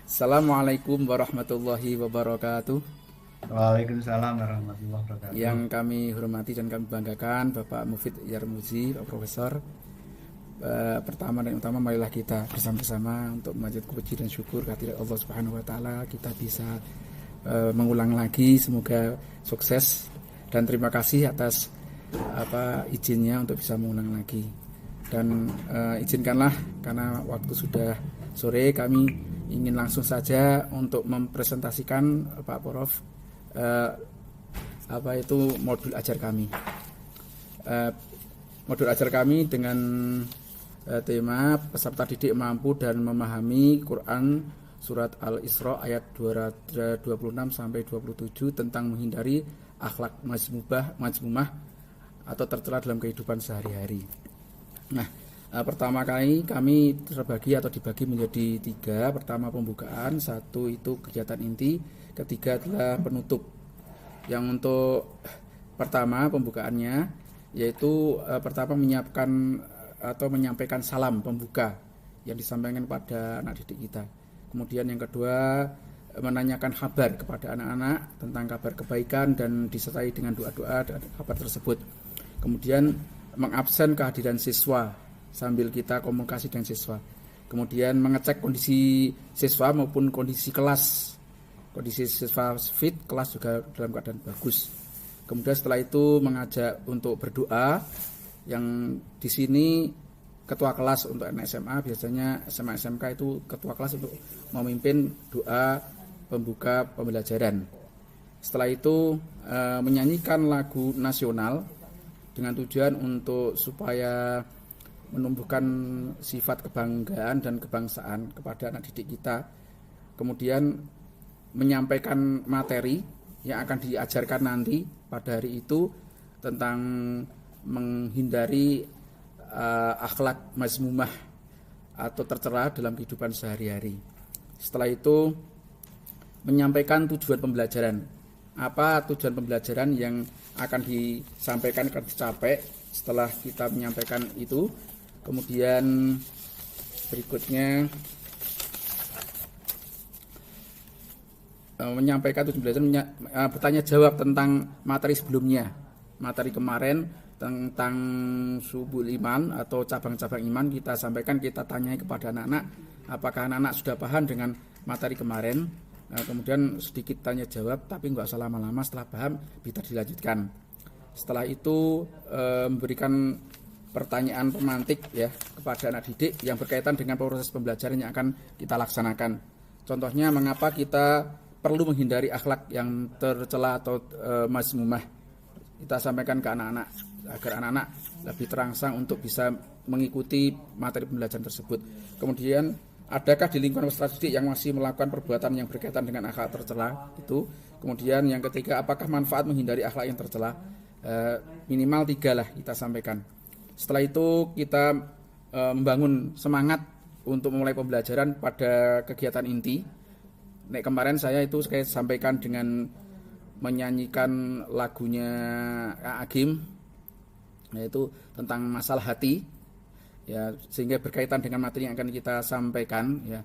Assalamualaikum warahmatullahi wabarakatuh. Waalaikumsalam warahmatullahi wabarakatuh. Yang kami hormati dan kami banggakan Bapak Mufid Yarmuzi, Pak Profesor. Pertama dan utama marilah kita bersama-sama untuk memanjatkan puji dan syukur kehadirat Allah Subhanahu wa taala. Kita bisa mengulang lagi, semoga sukses dan terima kasih atas izinnya untuk bisa mengulang lagi. Dan izinkanlah karena waktu sudah sore, kami ingin langsung saja untuk mempresentasikan Pak Prof itu modul ajar kami. Modul ajar kami dengan tema peserta didik mampu dan memahami Quran surat Al-Isra ayat 26 sampai 27 tentang menghindari akhlak majmumah atau tercela dalam kehidupan sehari-hari. Nah, pertama kali kami terbagi atau dibagi menjadi 3. Pertama pembukaan, 1 itu kegiatan inti, ketiga adalah penutup. Yang untuk pertama pembukaannya yaitu pertama menyiapkan atau menyampaikan salam pembuka yang disampaikan pada anak didik kita. Kemudian yang kedua menanyakan kabar kepada anak-anak tentang kabar kebaikan dan disertai dengan doa-doa dan kabar tersebut. Kemudian mengabsen kehadiran siswa sambil kita komunikasi dengan siswa. Kemudian mengecek kondisi siswa maupun kondisi kelas. Kondisi siswa fit, kelas juga dalam keadaan bagus. Kemudian setelah itu mengajak untuk berdoa, yang di sini ketua kelas untuk anak SMA, biasanya SMA SMK itu ketua kelas untuk memimpin doa pembuka pembelajaran. Setelah itu menyanyikan lagu nasional dengan tujuan untuk supaya menumbuhkan sifat kebanggaan dan kebangsaan kepada anak didik kita. Kemudian menyampaikan materi yang akan diajarkan nanti pada hari itu tentang menghindari akhlak mazmumah atau tercela dalam kehidupan sehari-hari. Setelah itu menyampaikan tujuan pembelajaran. Apa tujuan pembelajaran yang akan disampaikan, akan dicapai setelah kita menyampaikan itu. Kemudian berikutnya menyampaikan tujuan belajar, bertanya jawab tentang materi sebelumnya. Materi kemarin tentang subul iman atau cabang-cabang iman kita sampaikan, kita tanyai kepada anak-anak apakah anak-anak sudah paham dengan materi kemarin. Kemudian sedikit tanya jawab, tapi nggak usah lama-lama, setelah paham bisa dilanjutkan. Setelah itu memberikan pertanyaan pemantik ya kepada anak didik yang berkaitan dengan proses pembelajaran yang akan kita laksanakan. Contohnya mengapa kita perlu menghindari akhlak yang tercela atau mazmumah. Kita sampaikan ke anak-anak agar anak-anak lebih terangsang untuk bisa mengikuti materi pembelajaran tersebut. Kemudian adakah di lingkungan peserta didik yang masih melakukan perbuatan yang berkaitan dengan akhlak tercela itu. Kemudian yang ketiga, apakah manfaat menghindari akhlak yang tercela. Minimal 3 lah kita sampaikan. Setelah itu kita membangun semangat untuk memulai pembelajaran pada kegiatan inti. Kemarin saya sampaikan dengan menyanyikan lagunya Agim, yaitu tentang masalah hati ya, sehingga berkaitan dengan materi yang akan kita sampaikan ya,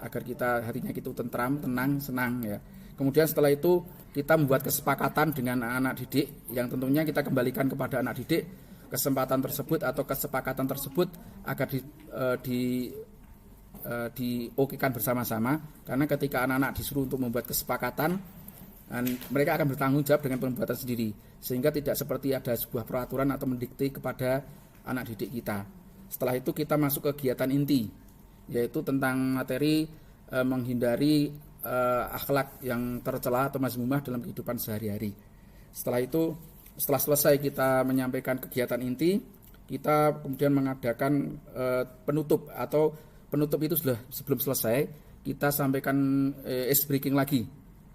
agar kita hatinya itu tentram, tenang, senang ya. Kemudian setelah itu kita membuat kesepakatan dengan anak didik yang tentunya kita kembalikan kepada anak didik kesempatan tersebut atau kesepakatan tersebut agar diokekan bersama-sama, karena ketika anak-anak disuruh untuk membuat kesepakatan, mereka akan bertanggung jawab dengan perbuatan sendiri, sehingga tidak seperti ada sebuah peraturan atau mendikte kepada anak didik kita. Setelah itu kita masuk ke kegiatan inti, yaitu tentang materi menghindari akhlak yang tercela atau mazmumah dalam kehidupan sehari-hari. Setelah itu, setelah selesai kita menyampaikan kegiatan inti, kita kemudian mengadakan penutup, atau penutup itu sudah sebelum selesai kita sampaikan ice breaking lagi,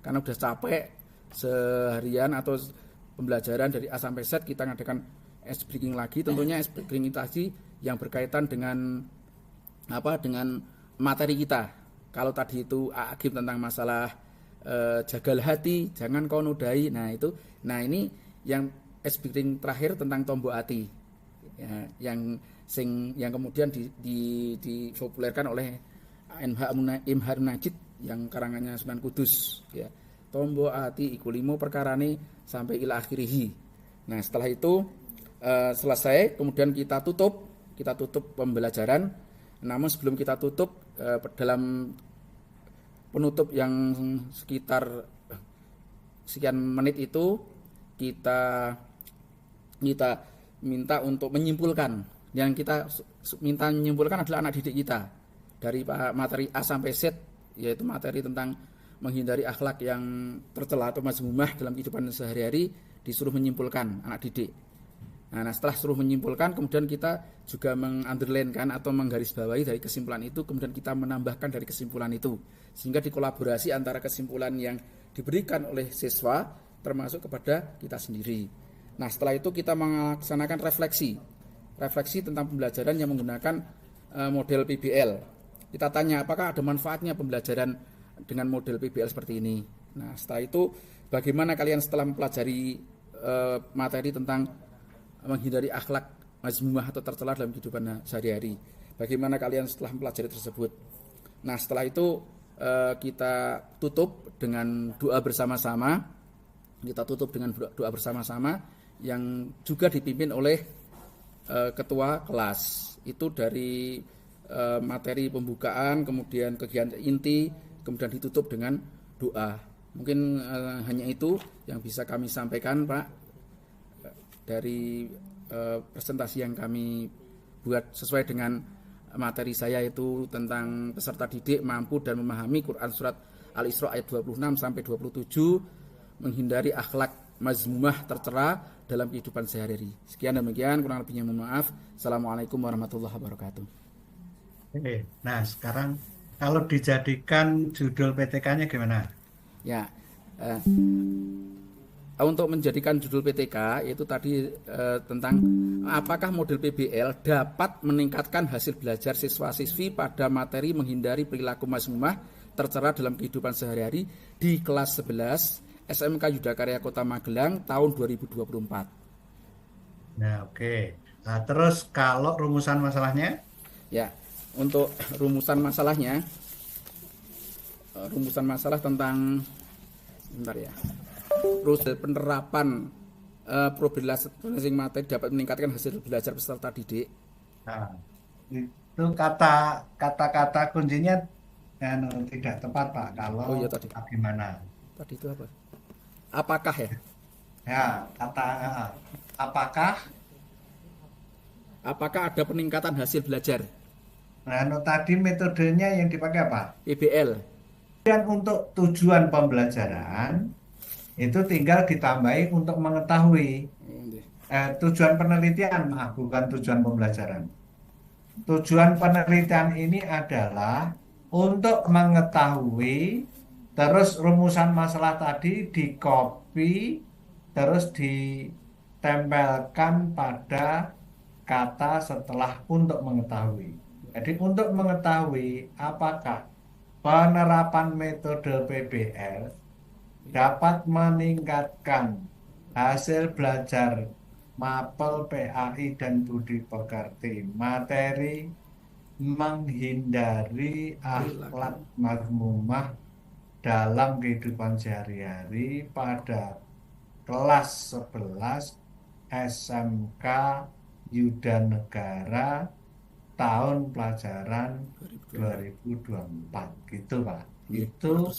karena sudah capek seharian atau pembelajaran dari A sampai Z. Kita mengadakan ice breaking lagi, tentunya ice breaking tadi yang berkaitan dengan dengan materi kita. Kalau tadi itu agim tentang masalah jagal hati, jangan kau nodai. Nah ini yang ice breaking terakhir tentang tombok hati ya, yang kemudian dipopulerkan oleh Imharun Najid yang karangannya Sunan Kudus ya. Tombo ati iku limo perkarane sampai ila akhirihi. Nah, setelah itu selesai, kemudian kita tutup pembelajaran. Namun sebelum kita tutup, dalam penutup yang sekitar sekian menit itu kita minta untuk menyimpulkan. Yang kita minta menyimpulkan adalah anak didik kita dari materi A sampai Z, yaitu materi tentang menghindari akhlak yang tercela atau mazmumah dalam kehidupan sehari-hari, disuruh menyimpulkan anak didik. Nah, setelah suruh menyimpulkan, kemudian kita juga mengunderline-kan atau menggarisbawahi dari kesimpulan itu, kemudian kita menambahkan dari kesimpulan itu, sehingga dikolaborasi antara kesimpulan yang diberikan oleh siswa termasuk kepada kita sendiri. Nah, setelah itu kita melaksanakan refleksi tentang pembelajaran yang menggunakan model PBL. Kita tanya apakah ada manfaatnya pembelajaran dengan model PBL seperti ini. Nah, setelah itu bagaimana kalian setelah mempelajari materi tentang menghindari akhlak mazmumah atau tercela dalam kehidupan sehari-hari. Bagaimana kalian setelah mempelajari tersebut? Nah, setelah itu kita tutup dengan doa bersama-sama. Yang juga dipimpin oleh ketua kelas. Itu dari materi pembukaan, kemudian kegiatan inti, kemudian ditutup dengan doa. Mungkin hanya itu yang bisa kami sampaikan, Pak, dari presentasi yang kami buat sesuai dengan materi saya, itu tentang peserta didik mampu dan memahami Quran surat Al-Isra ayat 26 sampai 27, menghindari akhlak mazmumah tercela dalam kehidupan sehari-hari. Sekian demikian, kurang lebihnya mohon maaf. Assalamualaikum warahmatullahi wabarakatuh. Nah, sekarang kalau dijadikan judul PTK-nya gimana? Ya, untuk menjadikan judul PTK itu tadi tentang apakah model PBL dapat meningkatkan hasil belajar siswa-siswi pada materi menghindari perilaku mazmumah tercela dalam kehidupan sehari-hari di kelas 11 SMK Yudakarya Kota Magelang tahun 2024. Nah, oke. Nah, terus kalau rumusan masalahnya? Ya, untuk rumusan masalah tentang bentar ya. Penerapan progresing materi dapat meningkatkan hasil belajar peserta didik. Nah, itu kata-kata kuncinya tidak tepat, Pak. Kalau iya, tadi. Gimana? Tadi itu apa? Apakah ya? Ya, apakah ada peningkatan hasil belajar? Nah, tadi metodenya yang dipakai apa? PBL. Dan untuk tujuan pembelajaran itu tinggal ditambahi untuk mengetahui. Tujuan penelitian, bukan tujuan pembelajaran. Tujuan penelitian ini adalah untuk mengetahui, terus rumusan masalah tadi di-copy, terus ditempelkan pada kata setelah untuk mengetahui. Jadi untuk mengetahui apakah penerapan metode PBL dapat meningkatkan hasil belajar mapel PAI dan budi pekerti materi menghindari akhlak mazmumah dalam kehidupan sehari-hari pada kelas 11 SMK Yudanegara tahun pelajaran 2024 gitu, Pak. Itu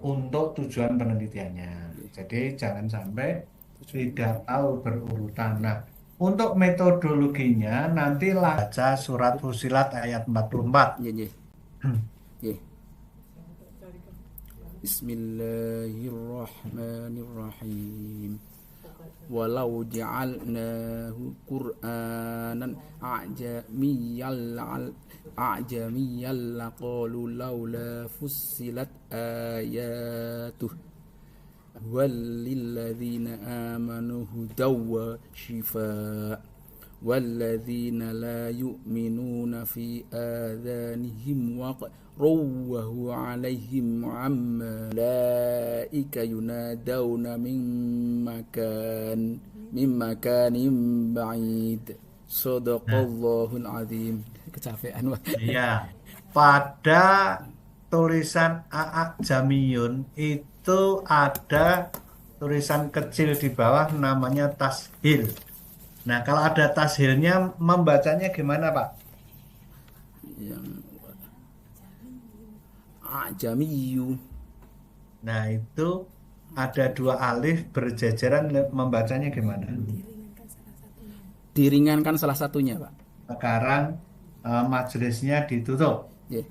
untuk tujuan penelitiannya. Jadi jangan sampai tidak tahu berurutan. Nah, untuk metodologinya nanti baca surat Fusilat ayat 44. Bismillahirrahmanirrahim. Walau ja'alnahu Qur'anan a'jamiyyan laqalu laula fussilat ayatuh walilladzina amanu hudaw wa shifaa walladzina la yu'minuna fi adhanihim wa huwa alaihim mu'amma laika yunadawna min makanin ba'id. Shadaqallahul azim. Kecapean, Pak. Iya. pada tulisan AA Jamiyun itu ada tulisan kecil di bawah namanya tashil. Nah, kalau ada tashilnya membacanya gimana, Pak? Yang ajamiyu. Nah, itu ada dua alif berjajaran membacanya gimana? Diringankan salah satunya, Pak. Sekarang majelisnya ditutup. Ya.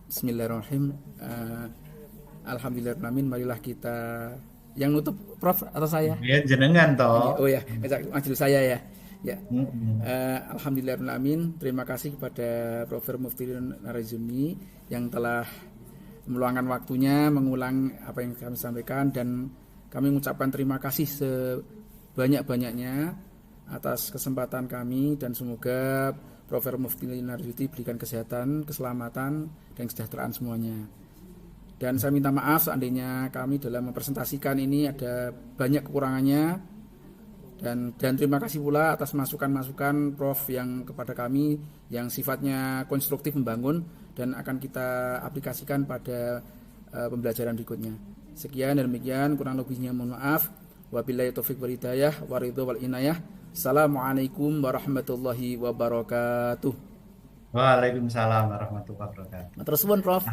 Bismillahirrahmanirrahim. Alhamdulillahirrahmanirrahim. Marilah kita yang nutup Prof atau saya? Ya, jenengan toh. Oh ya, majelis saya ya. Ya. Mm-mm. Alhamdulillahirrahmanirrahim. Terima kasih kepada Profesor Mufti Narizumi yang telah meluangkan waktunya mengulang apa yang kami sampaikan, dan kami mengucapkan terima kasih sebanyak-banyaknya atas kesempatan kami, dan semoga Profesor Mufti Narizumi berikan kesehatan, keselamatan, dan kesejahteraan semuanya. Dan saya minta maaf seandainya kami dalam mempresentasikan ini ada banyak kekurangannya, dan terima kasih pula atas masukan-masukan Prof yang kepada kami yang sifatnya konstruktif membangun dan akan kita aplikasikan pada pembelajaran berikutnya. Sekian dan demikian, kurang lebihnya mohon maaf. Wabillahi taufik wal hidayah wa ridho wal inayah. Assalamualaikum warahmatullahi wabarakatuh. Waalaikumsalam warahmatullahi wabarakatuh. Terus Prof.